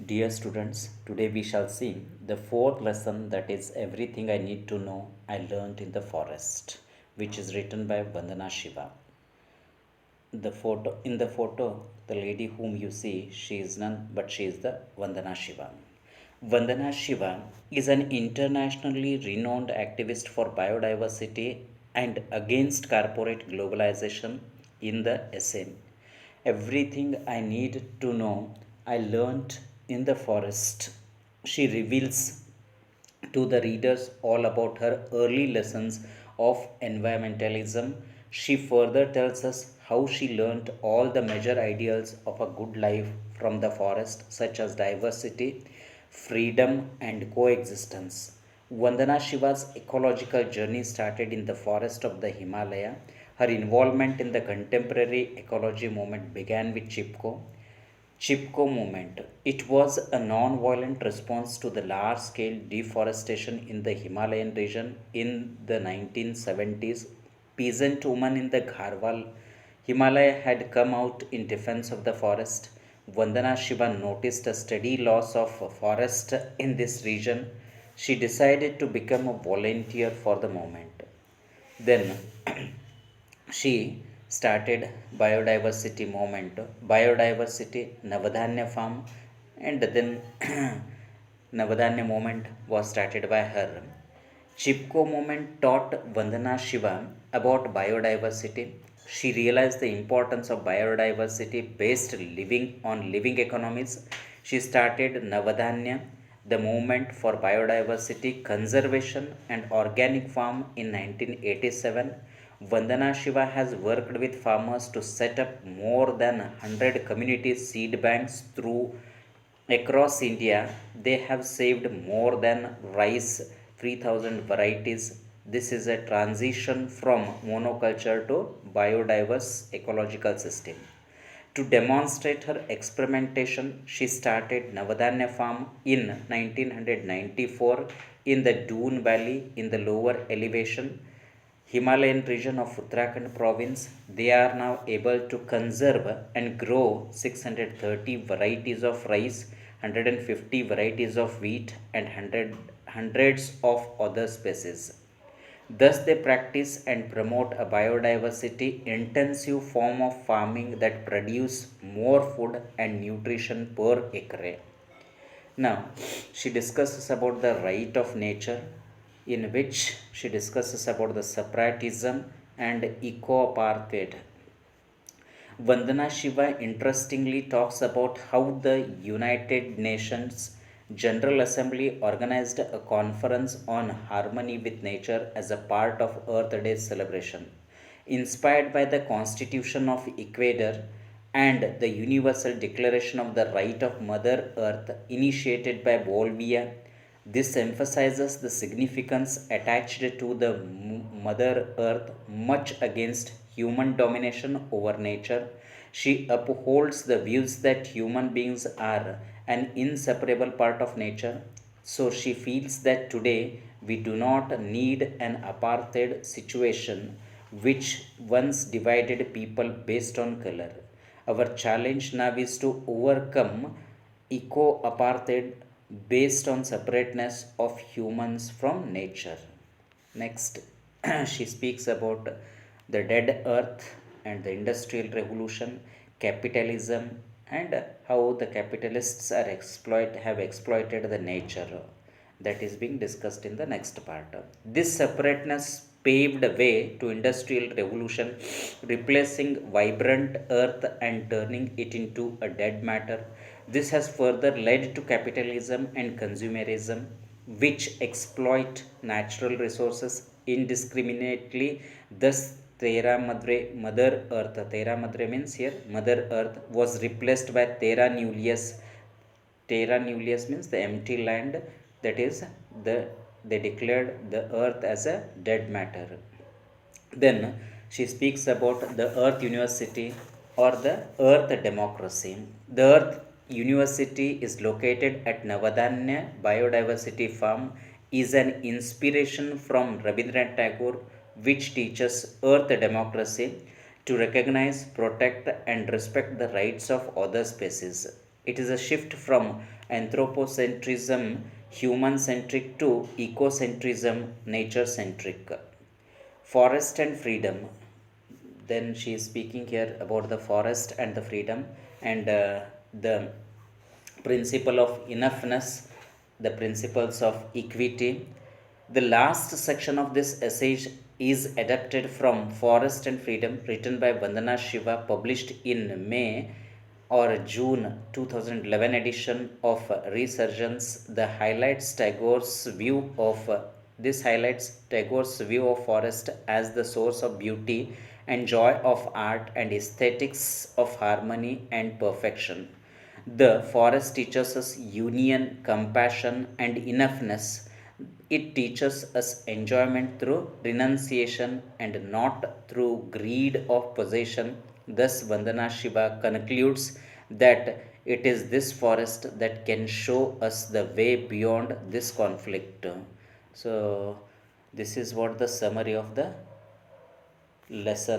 Dear students, today we shall see the fourth lesson, that is Everything I Need to Know I Learned in the Forest, which is written by Vandana Shiva. In the photo, the lady whom you see, she is none but she is the Vandana Shiva. Vandana Shiva is an internationally renowned activist for biodiversity and against corporate globalization in the essay. Everything I need to know I learned in the forest. She reveals to the readers all about her early lessons of environmentalism. She further tells us how she learned all the major ideals of a good life from the forest, such as diversity, freedom, and coexistence. Vandana Shiva's ecological journey started in the forest of the Himalaya. Her involvement in the contemporary ecology movement began with Chipko movement. It was a non-violent response to the large-scale deforestation in the Himalayan region in the 1970s. Peasant women in the Garhwal Himalaya had come out in defense of the forest. Vandana Shiva noticed a steady loss of forest in this region. She decided to become a volunteer for the movement. Then she started biodiversity movement, biodiversity Navadhanya farm, and then Navadhanya movement was started by her. Chipko movement taught Vandana Shiva about biodiversity. She realized the importance of biodiversity based living on living economies. She started Navadhanya, the movement for biodiversity conservation and organic farm, in 1987. Vandana Shiva has worked with farmers to set up more than 100 community seed banks through across India. They have saved more than rice 3000 varieties. This is a transition from monoculture to biodiverse ecological system. To demonstrate her experimentation, she started Navadanya farm in 1994 in the Doon Valley in the lower elevation Himalayan region of Uttarakhand province. They are now able to conserve and grow 630 varieties of rice, 150 varieties of wheat, and hundreds of other species. Thus, they practice and promote a biodiversity intensive form of farming that produce more food and nutrition per acre. Now, she discusses about the right of nature, in which she discusses about the separatism and eco-apartheid. Vandana Shiva interestingly talks about how the United Nations General Assembly organized a conference on harmony with nature as a part of Earth Day celebration. Inspired by the Constitution of Ecuador and the Universal Declaration of the Right of Mother Earth initiated by Bolivia, this emphasizes the significance attached to the Mother Earth, much against human domination over nature. She upholds the views that human beings are an inseparable part of nature. So she feels that today we do not need an apartheid situation which once divided people based on color. Our challenge now is to overcome eco apartheid based on separateness of humans from nature. Next, she speaks about the dead earth and the industrial revolution, capitalism, and how the capitalists have exploited the nature. That is being discussed in the next part. This separateness paved the way to industrial revolution, replacing vibrant earth and turning it into a dead matter. This has further led to capitalism and consumerism, which exploit natural resources indiscriminately. Thus, Mother Earth, Terra Madre means here Mother Earth, was replaced by Terra Nullius. Terra Nullius means the empty land, that is, the they declared the earth as a dead matter. Then she speaks about the Earth University or the Earth Democracy. The Earth University is located at Navadanya Biodiversity Farm, is an inspiration from Rabindranath Tagore, which teaches earth democracy to recognize, protect, and respect the rights of other species. It is a shift from anthropocentrism, human centric, to ecocentrism, nature centric. Forest and freedom. Then she is speaking here about the forest and the freedom, and the principle of enoughness, the principles of equity. The last section of this essay is adapted from Forest and Freedom, written by Vandana Shiva, published in May or June 2011 edition of Resurgence. The highlights Tagore's view of this highlights Tagore's view of forest as the source of beauty and joy, of art and aesthetics, of harmony and perfection. The forest teaches us union, compassion, and enoughness. It teaches us enjoyment through renunciation and not through greed of possession. Thus, Vandana Shiva concludes that it is this forest that can show us the way beyond this conflict. So, this is what the summary of the lesson.